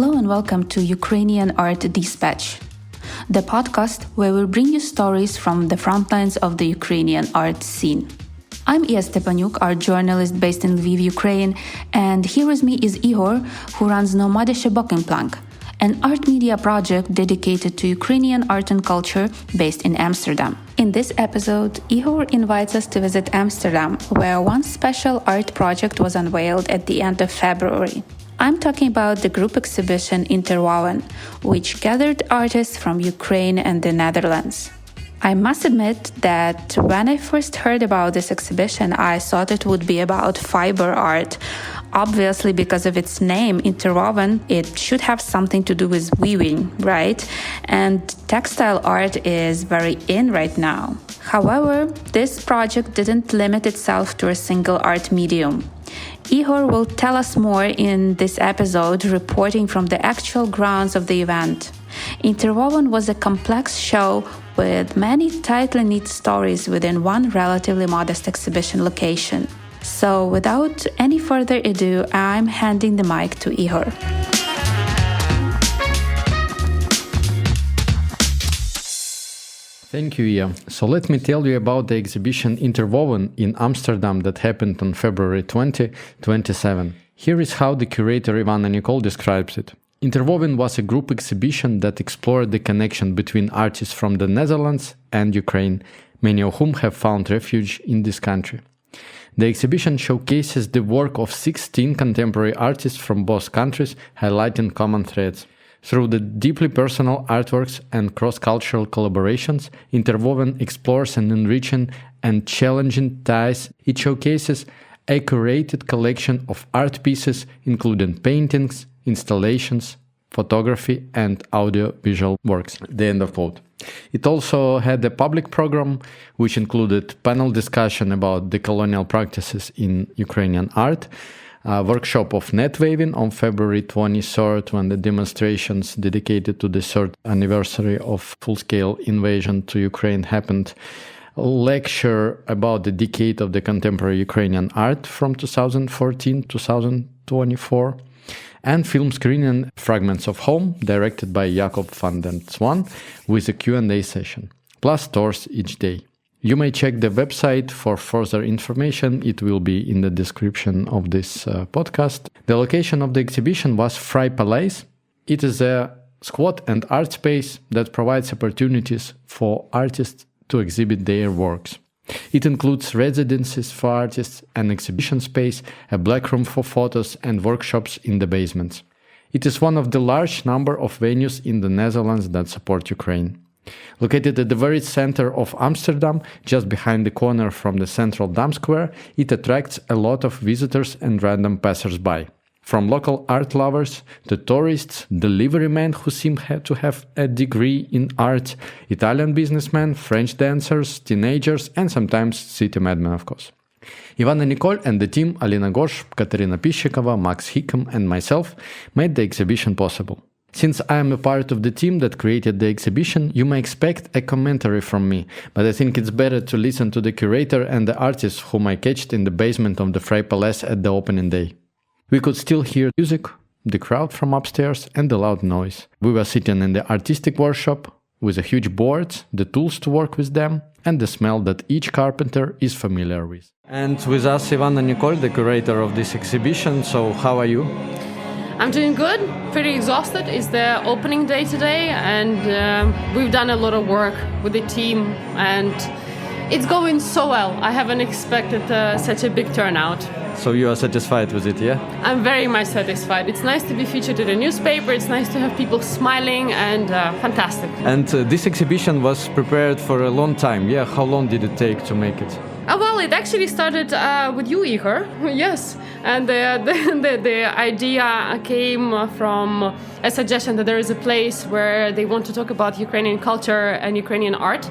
Hello and welcome to Ukrainian Art Dispatch, the podcast where we bring you stories from the front lines of the Ukrainian art scene. I'm Iya Stepanuk, art journalist based in Lviv, Ukraine, and here with me is Ihor, who runs Olesya Bachynska, an art media project dedicated to Ukrainian art and culture based in Amsterdam. In this episode, Ihor invites us to visit Amsterdam, where one special art project was unveiled at the end of February. I'm talking about the group exhibition Interwoven, which gathered artists from Ukraine and the Netherlands. I must admit that when I first heard about this exhibition, I thought it would be about fiber art. Obviously, because of its name, Interwoven, it should have something to do with weaving, right? And textile art is very in right now. However, this project didn't limit itself to a single art medium. Ihor will tell us more in this episode, reporting from the actual grounds of the event. Interwoven was a complex show with many tightly knit stories within one relatively modest exhibition location. So without any further ado, I'm handing the mic to Ihor. Thank you, Iya. So let me tell you about the exhibition Interwoven in Amsterdam that happened on February 2027. Here is how the curator Ivanna-Nikol describes it. Interwoven was a group exhibition that explored the connection between artists from the Netherlands and Ukraine, many of whom have found refuge in this country. The exhibition showcases the work of 16 contemporary artists from both countries, highlighting common threads. Through the deeply personal artworks and cross-cultural collaborations, Interwoven explores an enriching and challenging ties. It showcases a curated collection of art pieces, including paintings, installations, photography, and audio-visual works. The end of quote. It also had a public program, which included panel discussion about decolonial practices in Ukrainian art, a workshop of net weaving on February 23rd, when the demonstrations dedicated to the third anniversary of full-scale invasion to Ukraine happened, a lecture about the decade of the contemporary Ukrainian art from 2014-2024, and film screening Fragments of Home, directed by Jakob van den Zwan, with a Q&A session, plus tours each day. You may check the website for further information. It will be in the description of this podcast. The location of the exhibition was Vrij Paleis. It is a squat and art space that provides opportunities for artists to exhibit their works. It includes residences for artists, an exhibition space, a black room for photos, and workshops in the basements. It is one of the large number of venues in the Netherlands that support Ukraine. Located at the very center of Amsterdam, just behind the corner from the central Dam Square, it attracts a lot of visitors and random passers-by. From local art lovers to tourists, deliverymen who seem to have a degree in art, Italian businessmen, French dancers, teenagers, and sometimes city madmen, of course. Ivanna-Nikol and the team, Alina Gosh, Katerina Pishchikova, Max Hikm, and myself made the exhibition possible. Since I am a part of the team that created the exhibition, you may expect a commentary from me, but I think it's better to listen to the curator and the artists whom I catched in the basement of the Vrij Paleis at the opening day. We could still hear music, the crowd from upstairs, and the loud noise. We were sitting in the artistic workshop with a huge boards, the tools to work with them, and the smell that each carpenter is familiar with. And with us, Ivanna-Nikol, the curator of this exhibition. So, how are you? I'm doing good, pretty exhausted. It's the opening day today, and we've done a lot of work with the team, and it's going so well. I haven't expected such a big turnout. So you are satisfied with it, yeah? I'm very much satisfied. It's nice to be featured in the newspaper. It's nice to have people smiling, and fantastic. And this exhibition was prepared for a long time, yeah? How long did it take to make it? Well, it actually started with you, Ihor, yes. And the idea came from a suggestion that there is a place where they want to talk about Ukrainian culture and Ukrainian art.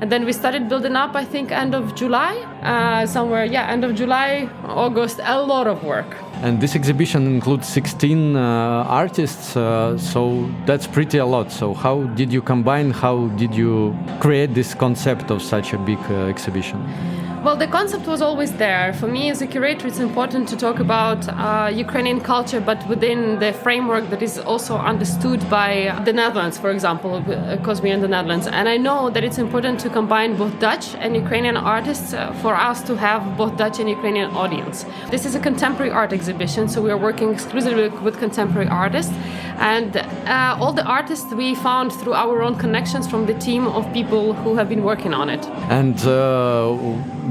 And then we started building up, I think, end of July, end of July, August, a lot of work. And this exhibition includes 16 artists, so that's pretty a lot. So how did you combine, how did you create this concept of such a big exhibition? Well, the concept was always there. For me as a curator, it's important to talk about Ukrainian culture, but within the framework that is also understood by the Netherlands, for example, because we're in the Netherlands. And I know that it's important to combine both Dutch and Ukrainian artists for us to have both Dutch and Ukrainian audience. This is a contemporary art exhibition, so we are working exclusively with contemporary artists. And all the artists we found through our own connections from the team of people who have been working on it. And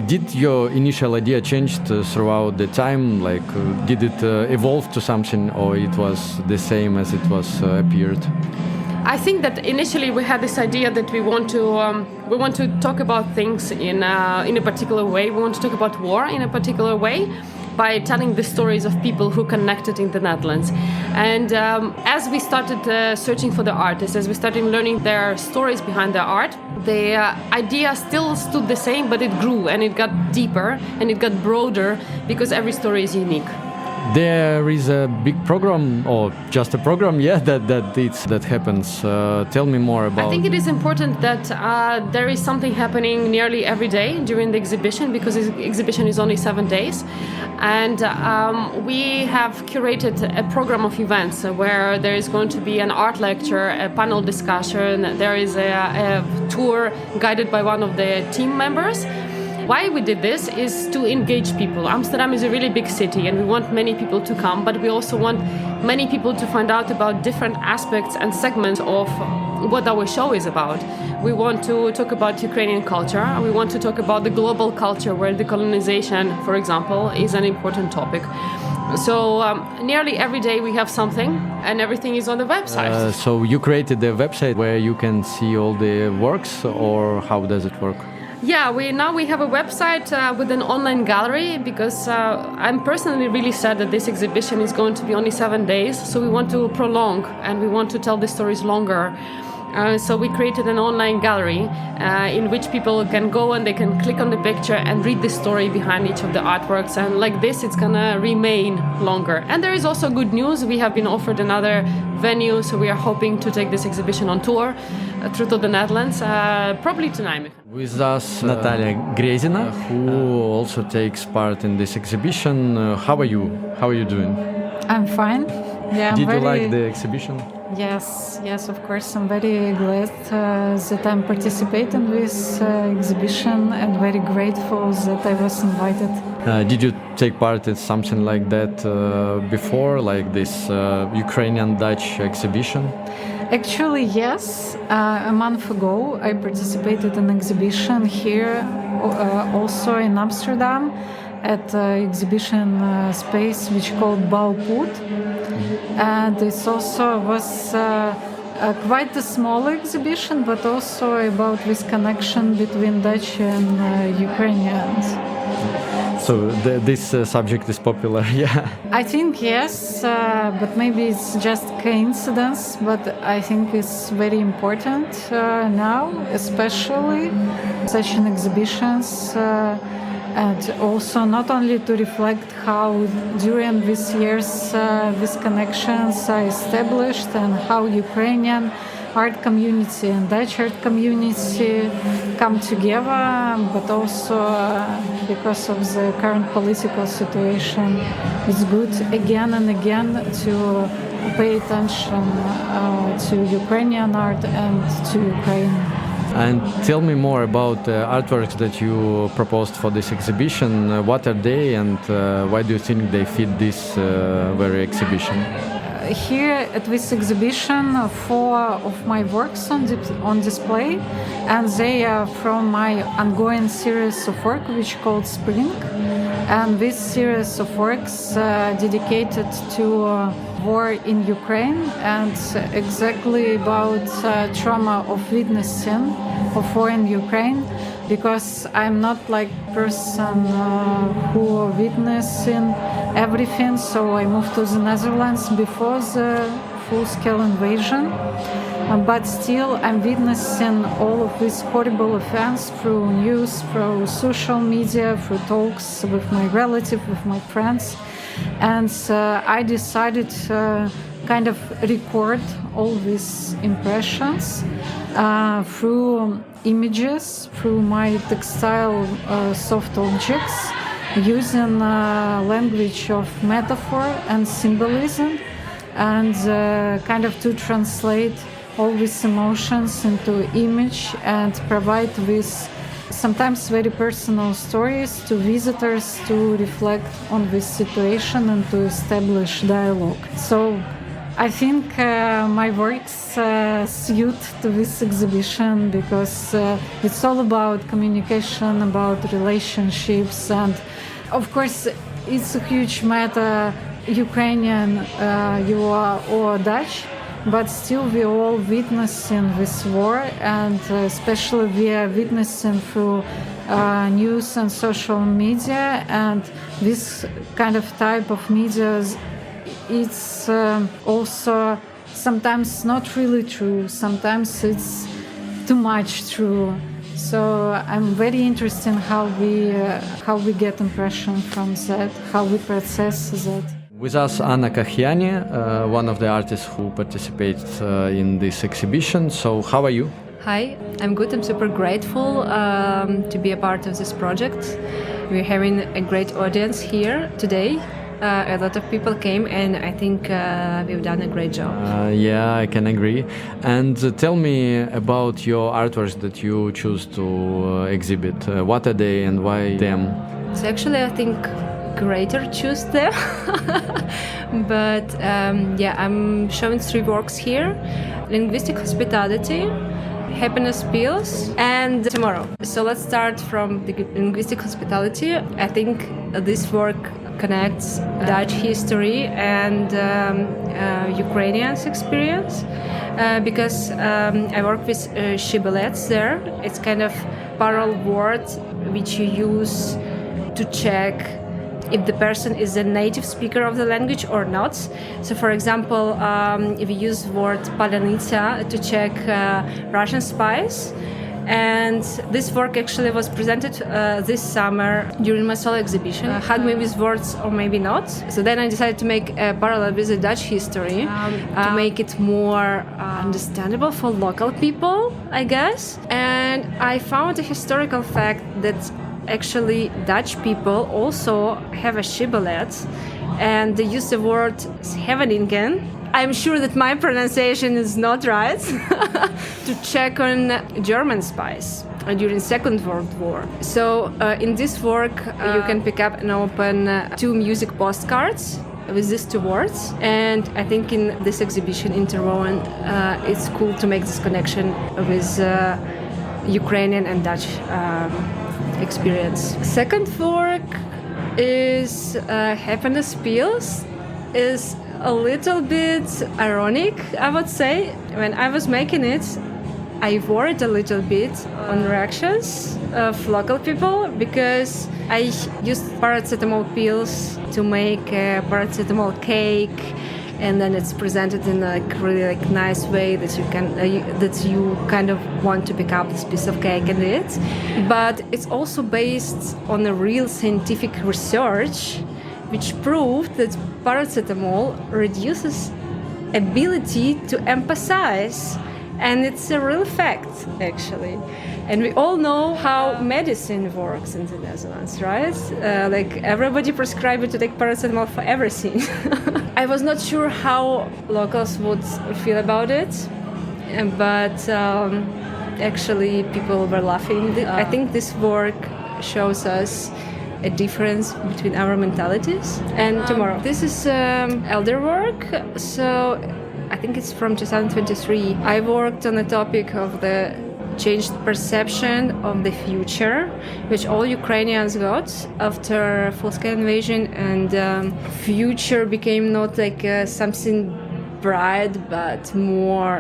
did your initial idea change throughout the time? Like, did it evolve to something, or it was the same as it was appeared? I think that initially we had this idea that we want to talk about things in a particular way. We want to talk about war in a particular way, by telling the stories of people who connected in the Netherlands. And as we started searching for the artists, as we started learning their stories behind their art, the idea still stood the same, but it grew and it got deeper and it got broader because every story is unique. There is a big program, or just a program, that happens. Tell me more about. I think it is important that there is something happening nearly every day during the exhibition, because the exhibition is only 7 days, and we have curated a program of events where there is going to be an art lecture, a panel discussion. There is a tour guided by one of the team members. Why we did this is to engage people. Amsterdam is a really big city and we want many people to come, but we also want many people to find out about different aspects and segments of what our show is about. We want to talk about Ukrainian culture. We want to talk about the global culture where decolonization, for example, is an important topic. So nearly every day we have something, and everything is on the website. So you created a website where you can see all the works, or how does it work? Yeah, we have a website with an online gallery, because I'm personally really sad that this exhibition is going to be only 7 days. So we want to prolong and we want to tell the stories longer. So we created an online gallery in which people can go and they can click on the picture and read the story behind each of the artworks. And like this, it's gonna remain longer. And there is also good news. We have been offered another venue, so we are hoping to take this exhibition on tour through to the Netherlands, probably to Nijmegen. With us, Natalia Grezina, who also takes part in this exhibition. How are you? How are you doing? I'm fine. Yeah, Did you like the exhibition? Yes, of course. I'm very glad that I'm participating in this exhibition, and very grateful that I was invited. Did you take part in something like that before, like this Ukrainian-Dutch exhibition? Actually, yes. A month ago, I participated in an exhibition here, also in Amsterdam, at exhibition space which called Bouwpoort. And this also was quite a small exhibition, but also about this connection between Dutch and Ukrainians. So this subject is popular, yeah. I think yes, but maybe it's just coincidence, but I think it's very important now, especially such an exhibitions. And also not only to reflect how during these years these connections are established, and how Ukrainian art community and Dutch art community come together, but also because of the current political situation, it's good again and again to pay attention to Ukrainian art and to Ukraine. And tell me more about the artworks that you proposed for this exhibition. What are they, and why do you think they fit this very exhibition? Here at this exhibition, 4 of my works on display, and they are from my ongoing series of work which called Spring. And this series of works dedicated to war in Ukraine, and exactly about trauma of witnessing of war in Ukraine, because I'm not like person who witnessing everything. So I moved to the Netherlands before the full-scale invasion, but still I'm witnessing all of these horrible events through news, through social media, through talks with my relatives, with my friends. And I decided kind of record all these impressions through images, through my textile soft objects, using language of metaphor and symbolism, and kind of to translate all these emotions into image and provide with sometimes very personal stories to visitors to reflect on this situation and to establish dialogue. So I think my works suit to this exhibition because it's all about communication, about relationships, and of course it's a huge matter, Ukrainian you are or Dutch, but still we're all witnessing this war, and especially we are witnessing through news and social media, and this kind of type of media, it's also sometimes not really true, sometimes it's too much true. So I'm very interested in how we get impression from that, how we process that. With us, Anna Kakhiani, one of the artists who participates in this exhibition. So, how are you? Hi, I'm good. I'm super grateful to be a part of this project. We're having a great audience here today. A lot of people came, and I think we've done a great job. Yeah, I can agree. And tell me about your artworks that you choose to exhibit. What are they and why them? So actually, I think Curator choose them. But yeah, I'm showing 3 works here: Linguistic Hospitality, Happiness Pills, and Tomorrow. So let's start from the Linguistic Hospitality. I think this work connects Dutch history and Ukrainians' experience because I work with shibboleths there. It's kind of parallel word which you use to check if the person is a native speaker of the language or not. So for example, if you use the word palynica to check Russian spies, and this work actually was presented this summer during my solo exhibition. Hug me with words or maybe not. So then I decided to make a parallel with the Dutch history to make it more understandable for local people, I guess. And I found a historical fact that actually Dutch people also have a shibboleth, and they use the word scheveningen. I'm sure that my pronunciation is not right, to check on German spies during Second World War. So in this work you can pick up and open 2 music postcards with these 2 words, and I think in this exhibition Interwoven it's cool to make this connection with Ukrainian and Dutch experience. Second work is Happiness Pills. Is a little bit ironic, I would say. When I was making it, I worried a little bit on reactions of local people because I used paracetamol pills to make a paracetamol cake, and then it's presented in a really nice way that you can that you kind of want to pick up this piece of cake and eat. But it's also based on a real scientific research which proved that paracetamol reduces ability to empathize, and it's a real fact actually. And we all know how medicine works in the Netherlands, right? Like everybody prescribed you to take paracetamol for everything. I was not sure how locals would feel about it, but actually people were laughing. I think this work shows us a difference between our mentalities. And Tomorrow, this is elder work, so I think it's from 2023. I worked on the topic of the changed perception of the future, which all Ukrainians got after full-scale invasion, and future became not like something bright but more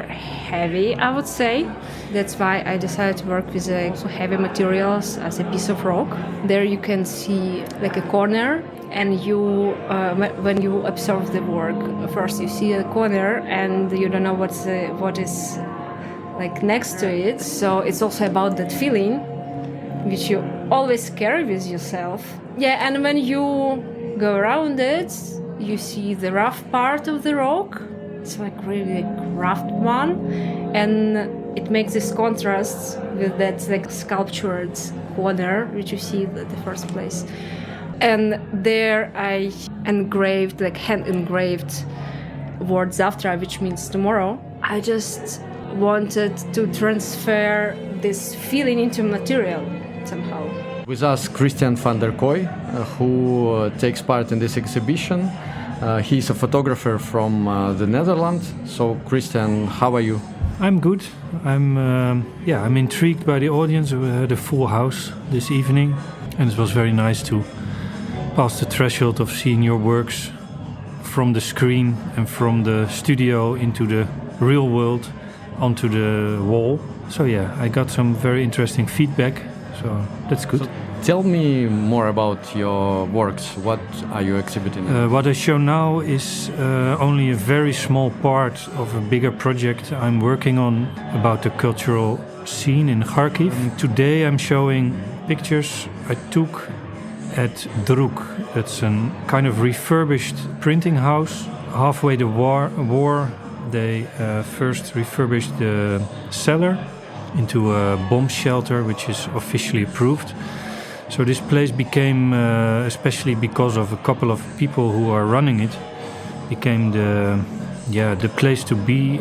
heavy, I would say. That's why I decided to work with heavy materials as a piece of rock. There you can see like a corner, and you when you observe the work, first you see a corner and you don't know what is like next to it. So it's also about that feeling which you always carry with yourself. Yeah, and when you go around it, you see the rough part of the rock, It's like really craft one, and it makes this contrast with that like sculptured corner which you see at the first place. And there I engraved, like hand engraved word Zavtra, which means tomorrow. I just wanted to transfer this feeling into material somehow. With us, Christiaan van der Kooy, who takes part in this exhibition. He's a photographer from the Netherlands. So, Christiaan, how are you? I'm good. I'm intrigued by the audience. We had a full house this evening, and it was very nice to pass the threshold of seeing your works from the screen and from the studio into the real world onto the wall. So yeah, I got some very interesting feedback, so that's good. So tell me more about your works. What are you exhibiting? What I show now is only a very small part of a bigger project I'm working on about the cultural scene in Kharkiv. Today I'm showing pictures I took at Druk. It's a kind of refurbished printing house. Halfway the war they first refurbished the cellar into a bomb shelter, which is officially approved. So this place became, especially because of a couple of people who are running it, became the place to be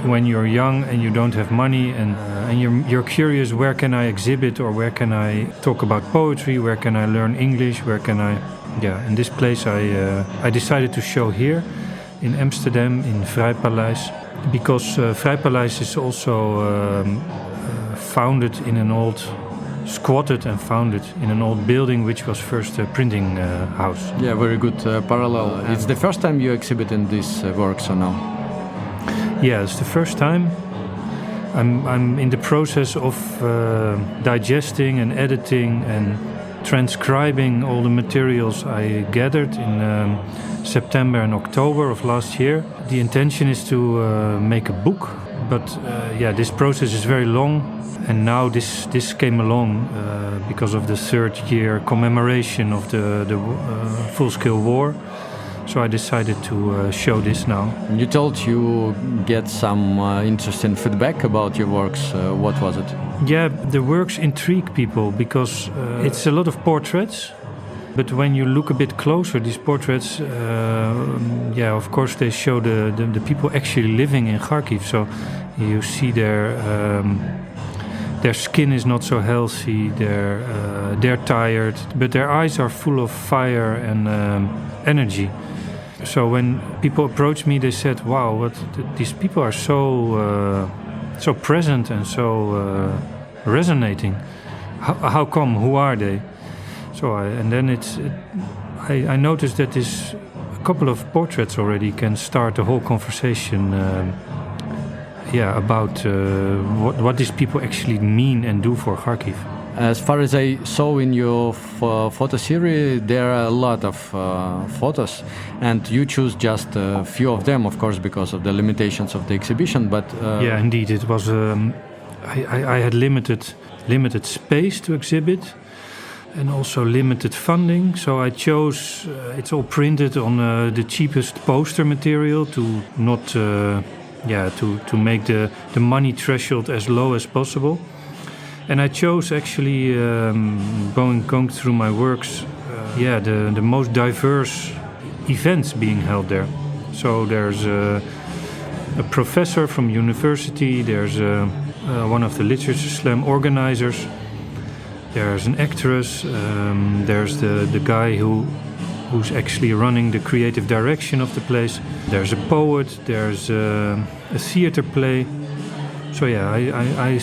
when you're young and you don't have money and you're curious, where can I exhibit or where can I talk about poetry, where can I learn English, where can I... in this place I decided to show here in Amsterdam in Vrijpaleis, because Vrijpaleis is also founded in an old... squatted and founded in an old building which was first a printing house. Yeah, very good parallel. It's the first time you exhibit in this works or no? Yeah, it's the first time. I'm in the process of digesting and editing and transcribing all the materials I gathered in September and October of last year. The intention is to make a book, but this process is very long. And now this came along because of the third year commemoration of the full-scale war. So I decided to show this now. You told you get some interesting feedback about your works. What was it? Yeah, the works intrigue people because it's a lot of portraits. But when you look a bit closer, these portraits, of course they show the people actually living in Kharkiv. So you see their skin is not so healthy, they're tired, but their eyes are full of fire and energy. So when people approached me, they said, wow, these people are so present and so resonating. How come? Who are they? So I noticed that a couple of portraits already can start the whole conversation about what these people actually mean and do for Kharkiv. As far as I saw in your photo series, there are a lot of photos, and you choose just a few of them, of course, because of the limitations of the exhibition. But yeah, indeed, it was. I had limited space to exhibit, and also limited funding. So I chose. It's all printed on the cheapest poster material to not. To make the money threshold as low as possible. And I chose actually, going through my works, the most diverse events being held there. So there's a professor from university, there's one of the literature slam organizers, there's an actress, there's the guy who's actually running the creative direction of the place. There's a poet, there's a theater play. So yeah, I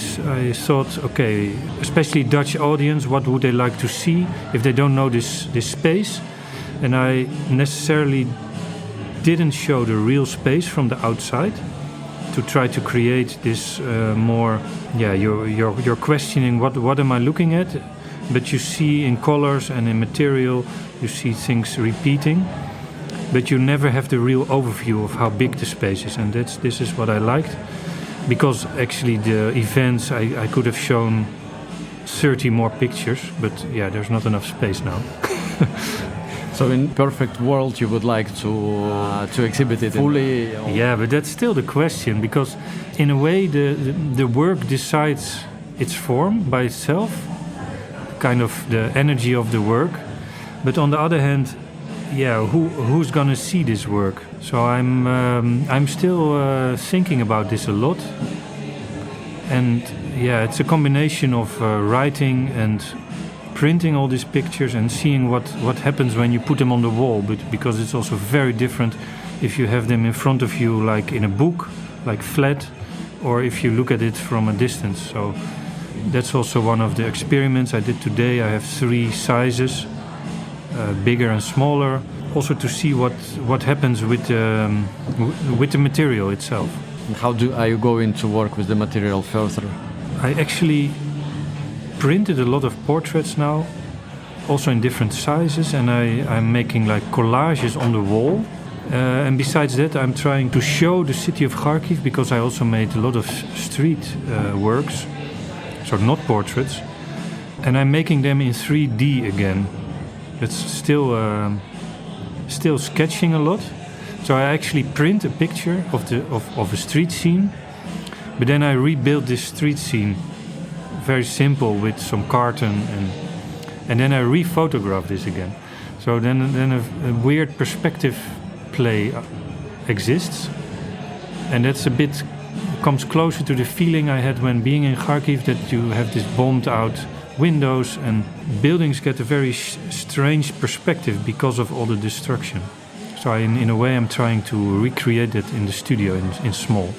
thought, okay, especially Dutch audience, what would they like to see if they don't know this space? And I necessarily didn't show the real space from the outside to try to create this more, you're questioning what am I looking at? But you see in colors and in material, you see things repeating, but you never have the real overview of how big the space is, and this is what I liked, because actually the events I could have shown 30 more pictures, but yeah, there's not enough space now. So in perfect world, you would like to exhibit it fully? Yeah, but that's still the question, because in a way the work decides its form by itself, kind of the energy of the work. But on the other hand, yeah, who's gonna see this work? So I'm still thinking about this a lot. And yeah, it's a combination of writing and printing all these pictures and seeing what happens when you put them on the wall, but because it's also very different if you have them in front of you, like in a book, like flat, or if you look at it from a distance. So that's also one of the experiments I did today. I have 3 sizes, bigger and smaller, also to see what happens with the material itself. How are you going to work with the material further? I actually printed a lot of portraits now, also in different sizes, and I'm making like collages on the wall. And besides that, I'm trying to show the city of Kharkiv, because I also made a lot of street works, so not portraits, and I'm making them in 3D again. It's still sketching a lot. So I actually print a picture of a street scene, but then I rebuild this street scene, very simple, with some carton, and then I re-photograph this again. So then a weird perspective play exists, and that's a bit comes closer to the feeling I had when being in Kharkiv, that you have this bombed out windows and buildings get a very strange perspective because of all the destruction. So in a way I'm trying to recreate it in the studio in small.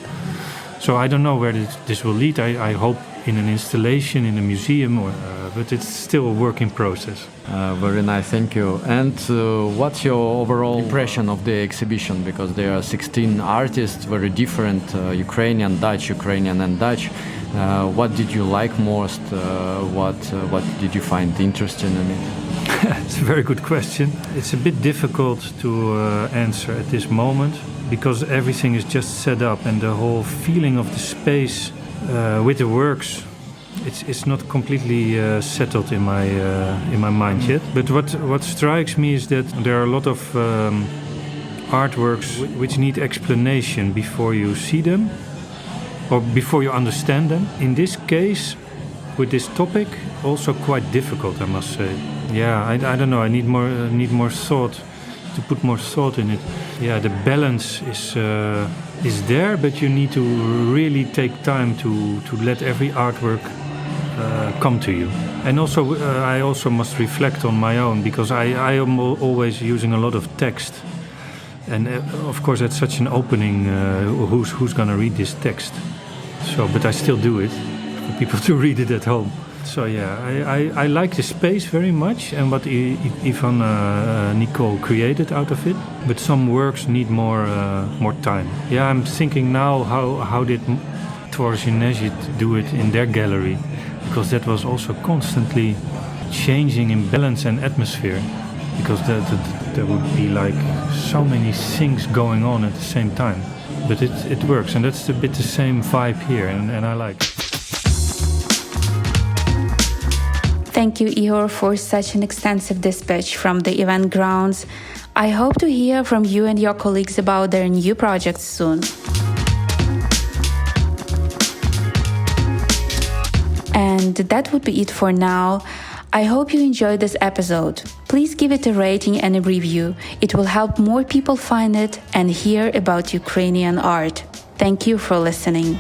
So I don't know where this will lead. I hope in an installation in a museum, but it's still a work in process. Very nice, thank you. And what's your overall impression of the exhibition? Because there are 16 artists, very different, Ukrainian, and Dutch. What did you like most? What did you find interesting in it? It's a very good question. It's a bit difficult to answer at this moment, because everything is just set up, and the whole feeling of the space with the works, it's not completely settled in my mind yet. But what strikes me is that there are a lot of artworks which need explanation before you see them, or before you understand them. In this case, with this topic, also quite difficult, I must say. Yeah, I don't know. I need more thought, to put more thought in it. Yeah, the balance is there, but you need to really take time to let every artwork come to you. And also, I also must reflect on my own, because I am always using a lot of text. And of course, that's such an opening. Who's gonna read this text? So, but I still do it for people to read it at home. So yeah, I like the space very much, and what Ivanna-Nikol created out of it. But some works need more time. Yeah, I'm thinking now how did Tvorzhinesy do it in their gallery, because that was also constantly changing in balance and atmosphere, because there would be like so many things going on at the same time. But it works, and that's a bit the same vibe here, and I like it. Thank you, Ihor, for such an extensive dispatch from the event grounds. I hope to hear from you and your colleagues about their new projects soon. And that would be it for now. I hope you enjoyed this episode. Please give it a rating and a review. It will help more people find it and hear about Ukrainian art. Thank you for listening.